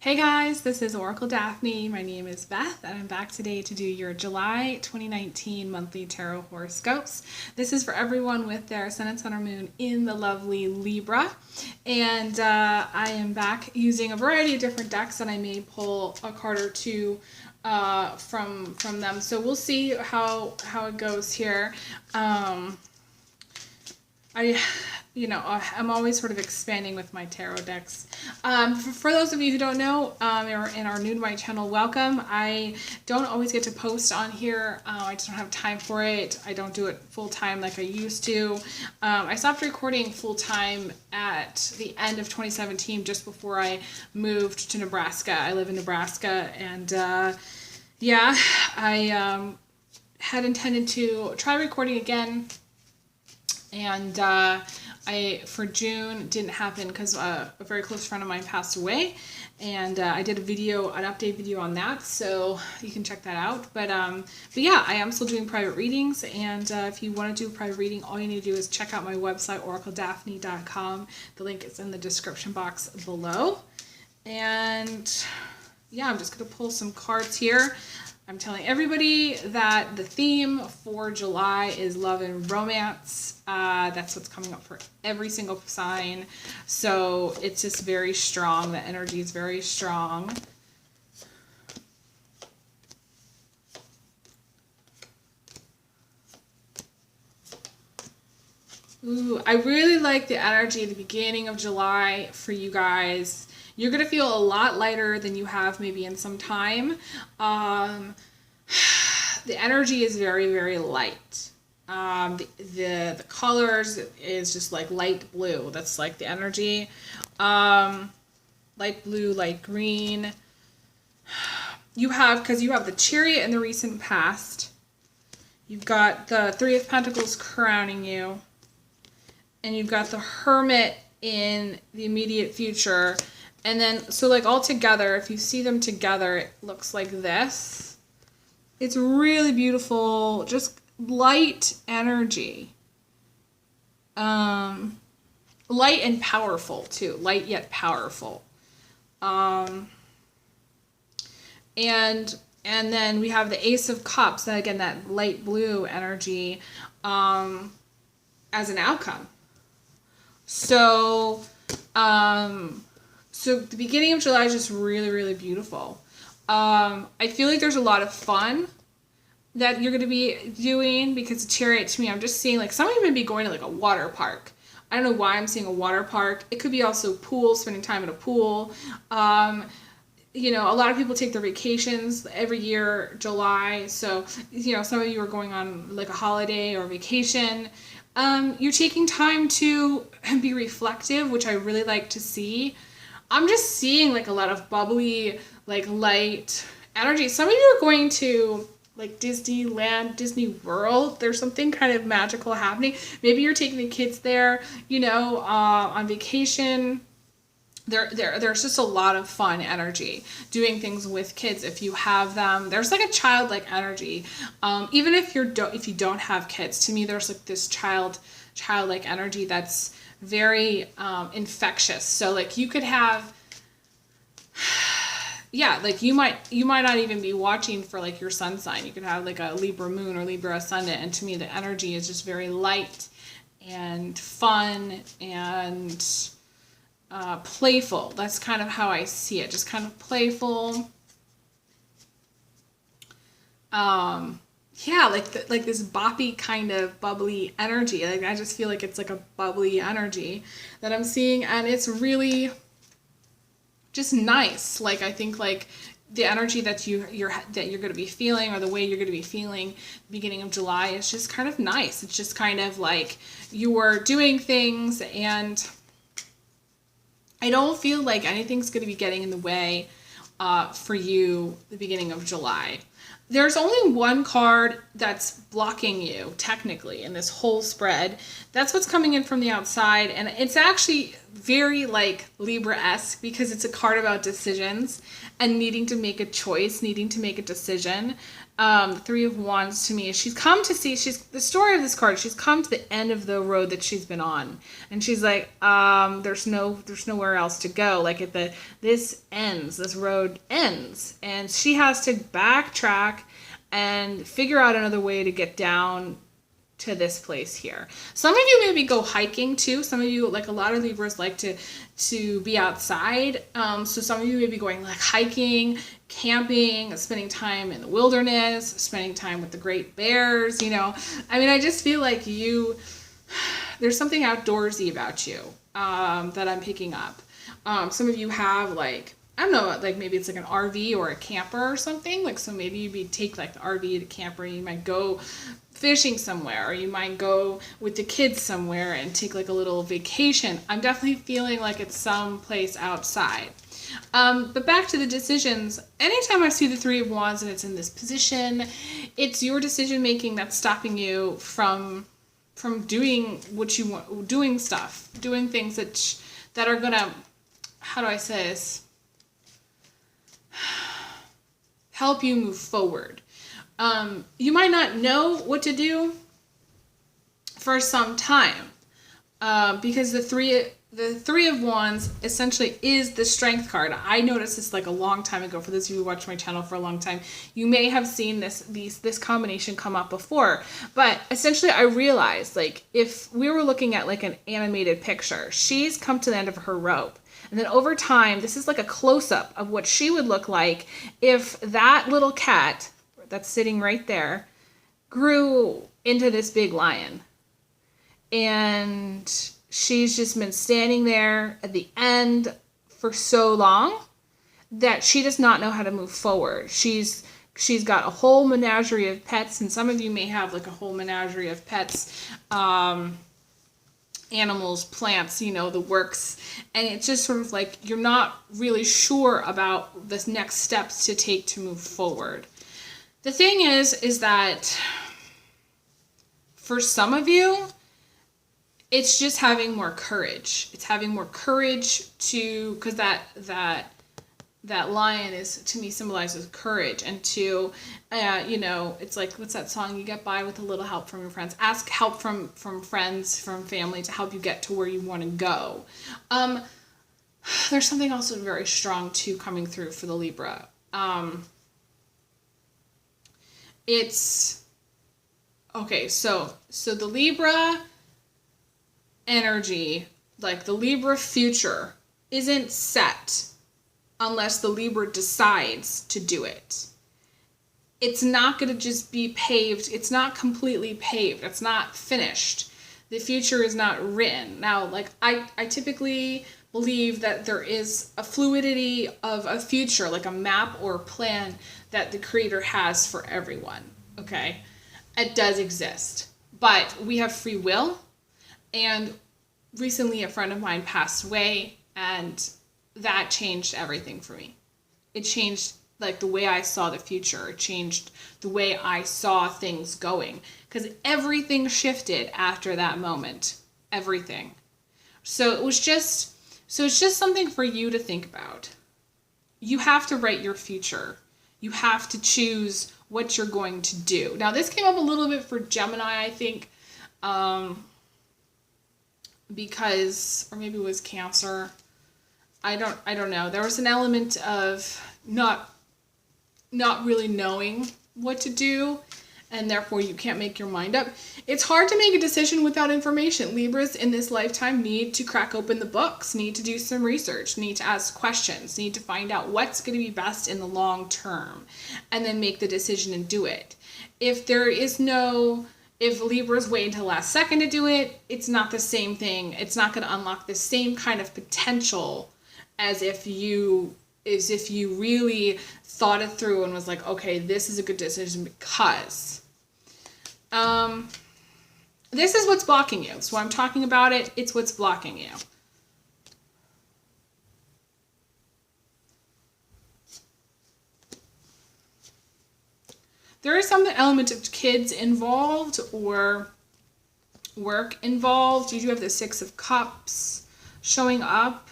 Hey guys, this is Oracle Daphne. My name is Beth, and I'm back today to do your July 2019 monthly tarot horoscopes. This is for everyone with their Ascendant, Sun, or Moon in the lovely Libra. And I am back using a variety of different decks, and I may pull a card or two from them. So we'll see how it goes here. I'm always sort of expanding with my tarot decks. For those of you who don't know, and are new to my channel, welcome. I don't always get to post on here. I just don't have time for it. I don't do it full time like I used to. I stopped recording full time at the end of 2017, just before I moved to Nebraska. I live in Nebraska, and I had intended to try recording again. And for June didn't happen because a very close friend of mine passed away, and I did an update video on that, so you can check that out. But yeah, I am still doing private readings, and if you want to do a private reading, all you need to do is check out my website, oracledaphne.com. The link is in the description box below. And yeah, I'm just going to pull some cards here. I'm telling everybody that the theme for July is love and romance. That's what's coming up for every single sign. So it's just very strong. The energy is very strong. Ooh, I really like the energy at the beginning of July for you guys. You're going to feel a lot lighter than you have maybe in some time. The energy is very, very light. The colors is just like light blue. That's like the energy. Light blue, light green. Because you have the Chariot in the recent past. You've got the Three of Pentacles crowning you. And you've got the Hermit in the immediate future. And then, so like all together, if you see them together, it looks like this. It's really beautiful, just light energy. Light and powerful too, light yet powerful. And then we have the Ace of Cups, and again, that light blue energy, as an outcome. So the beginning of July is just really, really beautiful. I feel like there's a lot of fun that you're going to be doing, because the Chariot, to me, I'm just seeing like some of you may be going to like a water park. I don't know why I'm seeing a water park. It could be also pool, spending time at a pool. A lot of people take their vacations every year, July. So, some of you are going on like a holiday or vacation. You're taking time to be reflective, which I really like to see. I'm just seeing like a lot of bubbly, like light energy. Some of you are going to like Disneyland, Disney World. There's something kind of magical happening. Maybe you're taking the kids there, on vacation. There's just a lot of fun energy doing things with kids if you have them. There's like a childlike energy. Even if you don't have kids, to me there's like this childlike energy that's very infectious. So like you could have, like you might not even be watching for like your sun sign. You could have like a Libra moon or Libra ascendant, and to me the energy is just very light and fun and playful. That's kind of how I see it. Just kind of playful. Like this boppy kind of bubbly energy. Like I just feel like it's like a bubbly energy that I'm seeing, and it's really just nice. Like I think like the energy that you're going to be feeling, or the way you're going to be feeling the beginning of July, is just kind of nice. It's just kind of like you're doing things, and I don't feel like anything's going to be getting in the way for you the beginning of July. There's only one card that's blocking you, technically, in this whole spread. That's what's coming in from the outside, and it's actually very like Libra-esque because it's a card about decisions and needing to make a choice, needing to make a decision. The Three of Wands to me, she's come to see, she's the story of this card, she's come to the end of the road that she's been on. And she's like, there's nowhere else to go. Like this ends, this road ends. And she has to backtrack and figure out another way to get down to this place here. Some of you maybe go hiking too. Some of you, like a lot of Libras, like to be outside. So some of you may be going like hiking, camping, spending time in the wilderness, spending time with the great bears, you know. I mean, I just feel like there's something outdoorsy about you that I'm picking up. Some of you have like, I don't know, like maybe it's like an RV or a camper or something. Like, so maybe you take like the RV to camper, you might go fishing somewhere, or you might go with the kids somewhere and take like a little vacation. I'm definitely feeling like it's someplace outside. But back to the decisions, anytime I see the Three of Wands and it's in this position, it's your decision making that's stopping you from doing what you want, doing stuff, doing things that are gonna, how do I say this, help you move forward. You might not know what to do for some time, because the three of Wands essentially is the Strength card. I noticed this like a long time ago. For those of you who watch my channel for a long time, you may have seen this combination come up before. But essentially, I realized, like, if we were looking at like an animated picture, she's come to the end of her rope. And then over time, this is like a close-up of what she would look like if that little cat that's sitting right there grew into this big lion. And she's just been standing there at the end for so long that she does not know how to move forward. She's got a whole menagerie of pets, and some of you may have like a whole menagerie of pets, animals, plants, you know, the works. And it's just sort of like you're not really sure about the next steps to take to move forward. The thing is that for some of you, it's just having more courage. It's having more courage to, because that lion is, to me, symbolizes courage. And to, you know, it's like, what's that song? You get by with a little help from your friends. Ask help from friends, from family to help you get to where you want to go. There's something also very strong too coming through for the Libra. It's okay. So the Libra energy, like the Libra future, isn't set unless the Libra decides to do it. It's not going to just be paved. It's not completely paved. It's not finished. The future is not written. Now, like I typically believe that there is a fluidity of a future, like a map or a plan that the Creator has for everyone, okay? It does exist. But we have free will, and recently a friend of mine passed away, and that changed everything for me. It changed like the way I saw the future. It changed the way I saw things going, because everything shifted after that moment. Everything. So it's just something for you to think about. You have to write your future. You have to choose what you're going to do. Now, this came up a little bit for Gemini, I think, because, or maybe it was Cancer. I don't know. There was an element of not really knowing what to do, and therefore you can't make your mind up. It's hard to make a decision without information. Libras in this lifetime need to crack open the books, need to do some research, need to ask questions, need to find out what's going to be best in the long term, and then make the decision and do it. If Libras wait until the last second to do it, it's not the same thing. It's not going to unlock the same kind of potential as if you really thought it through and was like, okay, this is a good decision because this is what's blocking you. So I'm talking about it. It's what's blocking you. There is some element of kids involved or work involved. You do have the Six of Cups. showing up.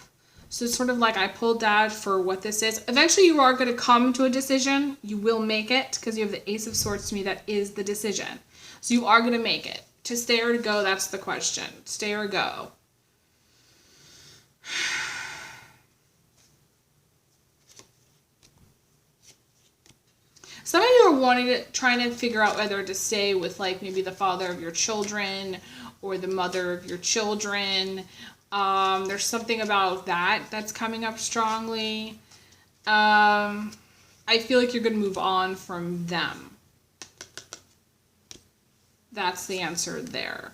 So it's sort of like I pulled that for what this is. Eventually you are going to come to a decision. You will make it because you have the Ace of Swords to me. That is the decision. So you are going to make it. To stay or to go, that's the question. Stay or go. Some of you are trying to figure out whether to stay with like maybe the father of your children or the mother of your children. There's something about that that's coming up strongly. I feel like you're going to move on from them. That's the answer there.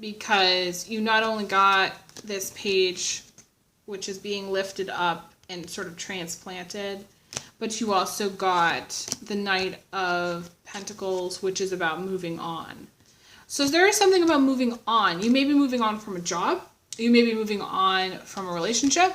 Because you not only got this page, which is being lifted up and sort of transplanted, but you also got the Knight of Pentacles, which is about moving on. So there is something about moving on. You may be moving on from a job. You may be moving on from a relationship.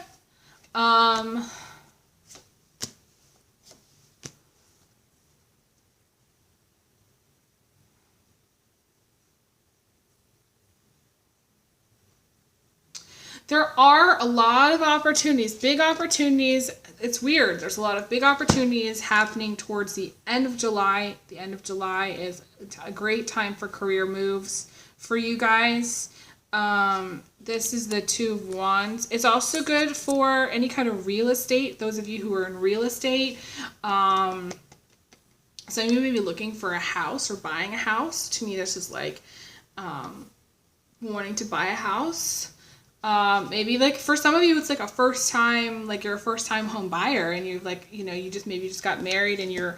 There are a lot of opportunities, big opportunities. It's weird. There's a lot of big opportunities happening towards the end of July. The end of July is a great time for career moves for you guys. This is the Two of Wands. It's also good for any kind of real estate. Those of you who are in real estate. Some of you may be looking for a house or buying a house. To me, this is like wanting to buy a house. Maybe like for some of you it's like a first time, like you're a first time home buyer and you're like, you know, you just got married and you're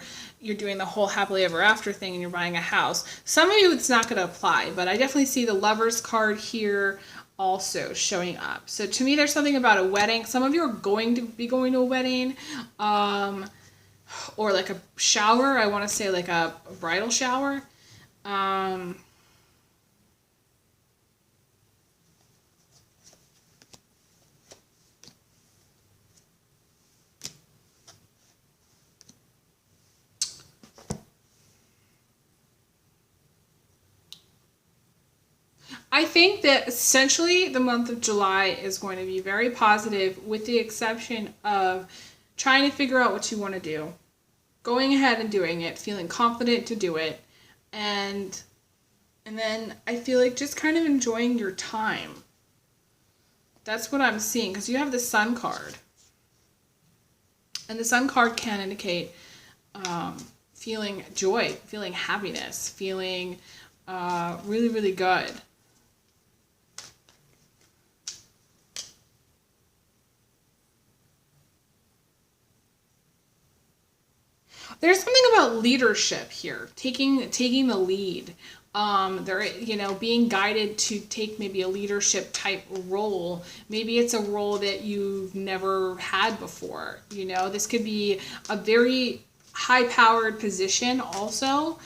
doing the whole happily ever after thing and you're buying a house. Some of you it's not going to apply, but I definitely see the Lovers card here also showing up. So to me there's something about a wedding. Some of you are going to be going to a wedding, or like a shower. I want to say like a bridal shower. I think that essentially the month of July is going to be very positive with the exception of trying to figure out what you want to do, going ahead and doing it, feeling confident to do it, and then I feel like just kind of enjoying your time. That's what I'm seeing because you have the Sun card. And the Sun card can indicate feeling joy, feeling happiness, feeling really, really good. There's something about leadership here, taking the lead. Being guided to take maybe a leadership type role. Maybe it's a role that you've never had before. You know, this could be a very high-powered position also.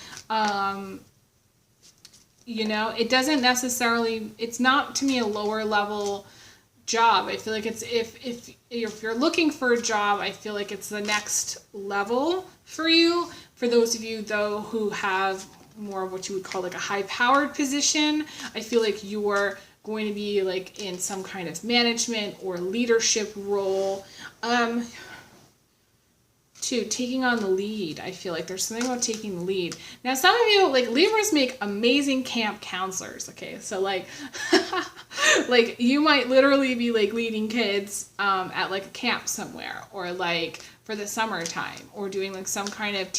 It doesn't necessarily, it's not to me a lower level job. I feel like it's if you're looking for a job, I feel like it's the next level for you. For those of you though who have more of what you would call like a high-powered position, I feel like you're going to be like in some kind of management or leadership role. Taking on the lead. I feel like there's something about taking the lead. Now, some of you, like Libras, make amazing camp counselors, okay? So, like, like you might literally be, like, leading kids at, like, a camp somewhere or, like, for the summertime or doing, like, some kind of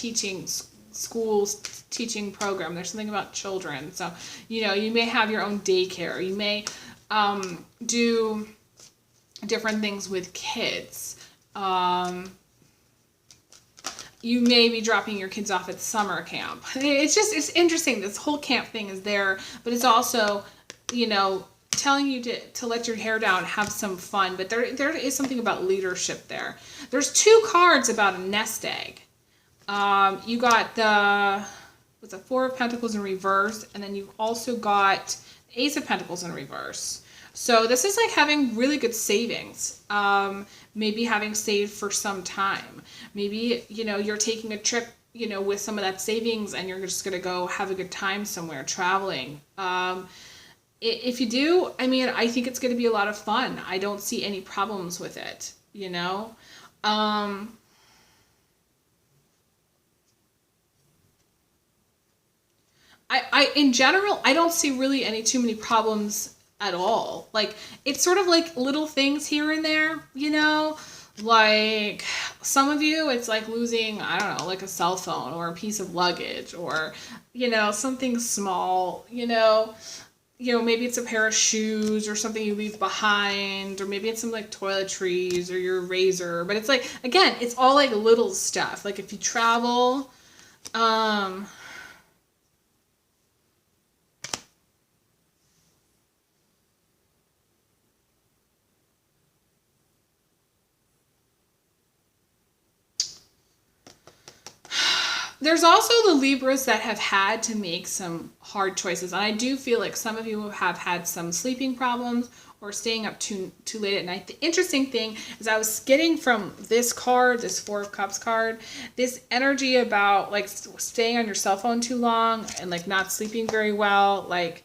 schools teaching program. There's something about children. So, you may have your own daycare. You may do different things with kids. You may be dropping your kids off at summer camp. It's interesting. This whole camp thing is there, but it's also, telling you to let your hair down, have some fun. But there is something about leadership there. There's two cards about a nest egg. You got the Four of Pentacles in reverse, and then you also got Ace of Pentacles in reverse. So this is like having really good savings. Maybe having saved for some time. Maybe, you're taking a trip, with some of that savings and you're just going to go have a good time somewhere traveling. If you do, I mean, I think it's going to be a lot of fun. I don't see any problems with it, you know? Um, in general, I don't see really any too many problems at all. Like, it's sort of like little things here and there, you know? Like, some of you, it's like losing, I don't know, like a cell phone or a piece of luggage or, you know, something small, you know, maybe it's a pair of shoes or something you leave behind, or maybe it's some like toiletries or your razor. But it's like, again, it's all like little stuff. Like if you travel, um, there's also the Libras that have had to make some hard choices. And I do feel like some of you have had some sleeping problems or staying up too late at night. The interesting thing is I was getting from this card, this Four of Cups card, this energy about like staying on your cell phone too long and like not sleeping very well. Like,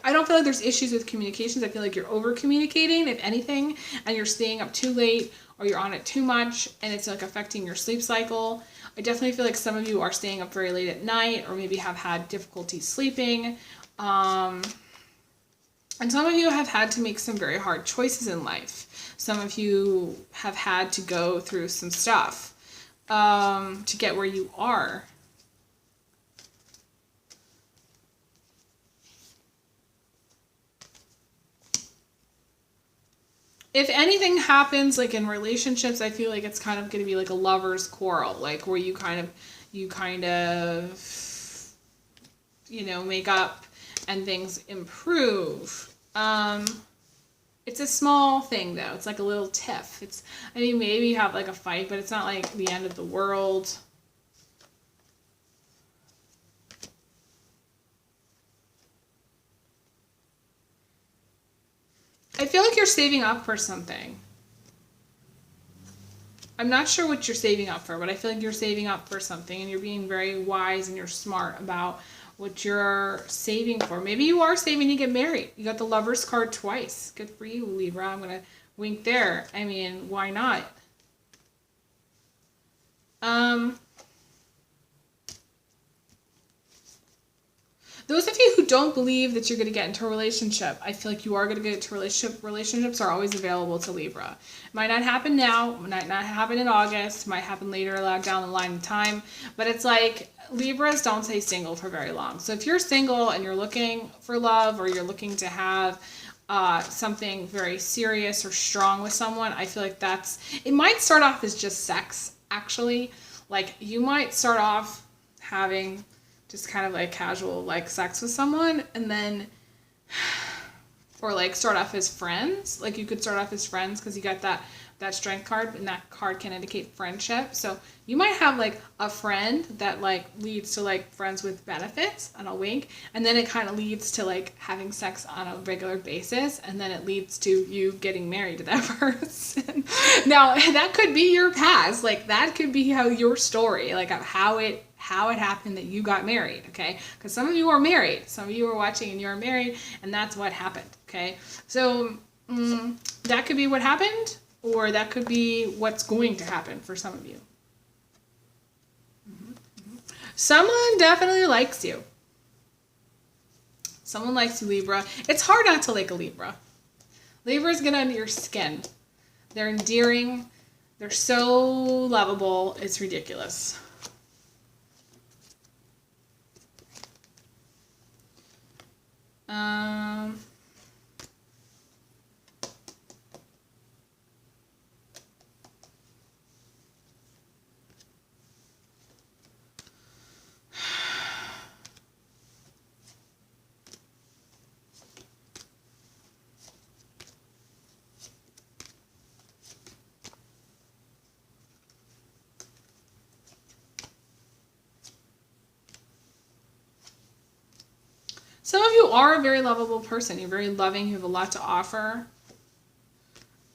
I don't feel like there's issues with communications. I feel like you're over communicating, if anything, and you're staying up too late or you're on it too much and it's like affecting your sleep cycle. I definitely feel like some of you are staying up very late at night or maybe have had difficulty sleeping. And some of you have had to make some very hard choices in life. Some of you have had to go through some stuff to get where you are. If anything happens like in relationships, I feel like it's kind of going to be like a lover's quarrel, like where you kind of, you know, make up and things improve. It's a small thing though. It's like a little tiff. I mean, maybe you have like a fight, but it's not like the end of the world. I feel like you're saving up for something. I'm not sure what you're saving up for, but I feel like you're saving up for something and you're being very wise and you're smart about what you're saving for. Maybe you are saving to get married. You got the Lover's card twice. Good for you, Libra. I'm going to wink there. I mean, why not? Those of you who don't believe that you're going to get into a relationship, I feel like you are going to get into a relationship. Relationships are always available to Libra. It might not happen now, might not happen in August, might happen later down the line in time, but it's like Libras don't stay single for very long. So if you're single and you're looking for love or you're looking to have something very serious or strong with someone, I feel like it might start off as just sex, actually. Like you might start off having just kind of like casual like sex with someone and then or like start off as friends. Like you could start off as friends because you got that strength card and that card can indicate friendship. So you might have like a friend that like leads to like friends with benefits on a wink, and then it kind of leads to like having sex on a regular basis, and then it leads to you getting married to that person. Now that could be your past. Like that could be how your story, like how it happened that you got married, okay? Because some of you are married. Some of you are watching and you're married, and that's what happened, okay? So that could be what happened, or that could be what's going to happen for some of you. Someone definitely likes you. Someone likes you, Libra. It's hard not to like a Libra. Libra's get under your skin. They're endearing. They're so lovable. It's ridiculous. Some of you are a very lovable person. You're very loving. You have a lot to offer.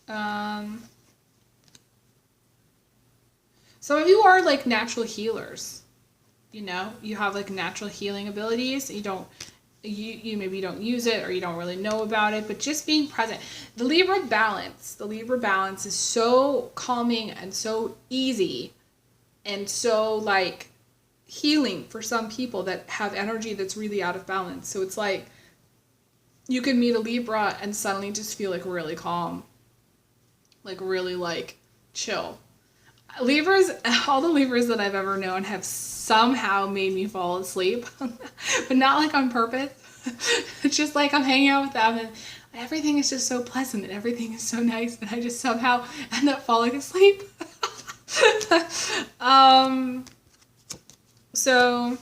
Some of you are like natural healers. You know, you have like natural healing abilities. You don't you maybe don't use it or you don't really know about it, but just being present. The Libra balance is so calming and so easy and so like healing for some people that have energy that's really out of balance. So it's like you can meet a Libra and suddenly just feel like really calm, like really like chill. Libras, all the Libras that I've ever known have somehow made me fall asleep, but not like on purpose. It's just like I'm hanging out with them and everything is just so pleasant and everything is so nice and I just somehow end up falling asleep. So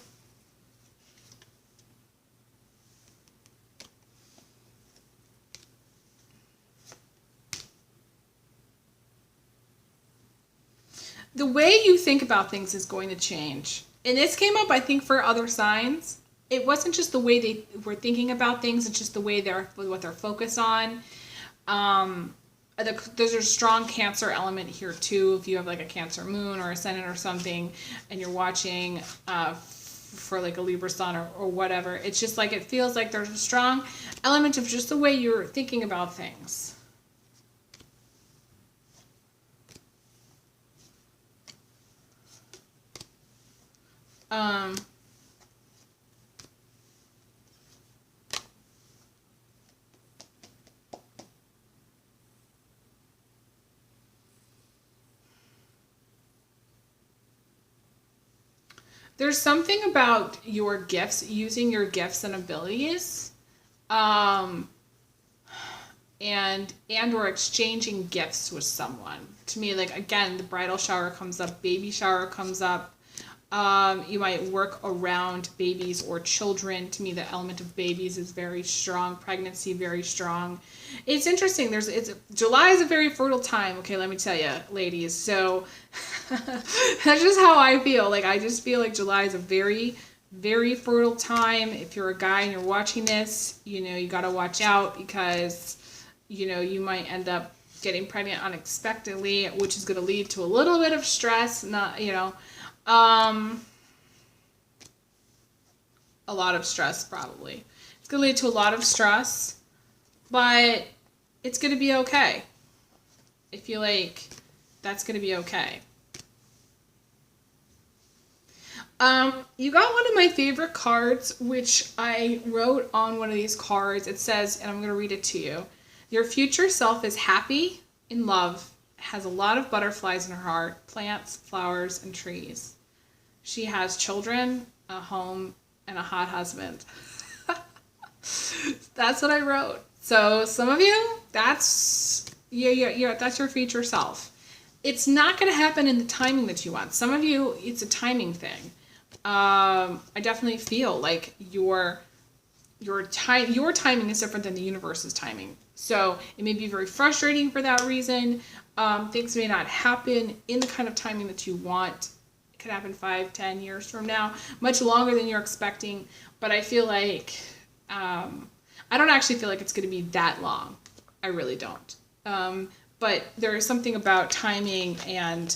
the way you think about things is going to change. And this came up, I think, for other signs. It wasn't just the way they were thinking about things, it's just the way what they're focused on. There's a strong Cancer element here too. If you have like a Cancer moon or ascendant or something and you're watching for like a Libra sun or whatever, it's just like it feels like there's a strong element of just the way you're thinking about things. There's something about your gifts, using your gifts and abilities, and or exchanging gifts with someone. To me, like again, the bridal shower comes up, baby shower comes up. You might work around babies or children. To me, the element of babies is very strong. Pregnancy, very strong. It's interesting. July is a very fertile time. Okay, let me tell you, ladies. So that's just how I feel. Like I just feel like July is a very, very fertile time. If you're a guy and you're watching this, you got to watch out because, you might end up getting pregnant unexpectedly, which is going to lead to a little bit of stress. A lot of stress, probably. It's going to lead to a lot of stress, but it's going to be okay. I feel like that's going to be okay. You got one of my favorite cards, which I wrote on one of these cards. It says, and I'm going to read it to you. Your future self is happy, in love, has a lot of butterflies in her heart, plants, flowers, and trees. She has children, a home, and a hot husband. That's what I wrote. So some of you, that's your future self. It's not going to happen in the timing that you want. Some of you, it's a timing thing. I definitely feel like your timing is different than the universe's timing. So it may be very frustrating for that reason. Things may not happen in the kind of timing that you want. It could happen 5-10 years from now, much longer than you're expecting. But I feel like, I don't actually feel like it's going to be that long. I really don't. But there is something about timing and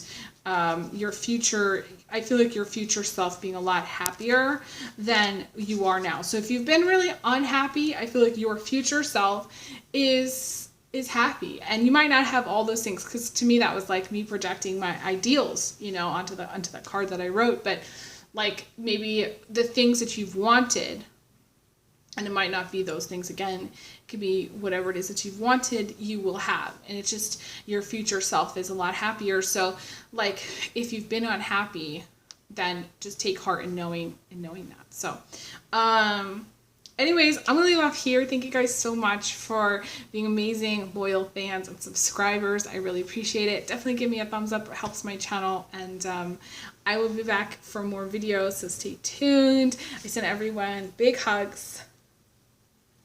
your future. I feel like your future self being a lot happier than you are now. So if you've been really unhappy, I feel like your future self is happy, and you might not have all those things, because to me that was like me projecting my ideals, onto that card that I wrote. But like maybe the things that you've wanted, and it might not be those things again. It could be whatever it is that you've wanted, you will have. And it's just your future self is a lot happier. So like if you've been unhappy, then just take heart in knowing that. So anyways, I'm going to leave off here. Thank you guys so much for being amazing, loyal fans and subscribers. I really appreciate it. Definitely give me a thumbs up. It helps my channel. And I will be back for more videos, so stay tuned. I send everyone big hugs,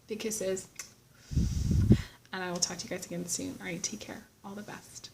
big kisses, and I will talk to you guys again soon. All right, take care. All the best.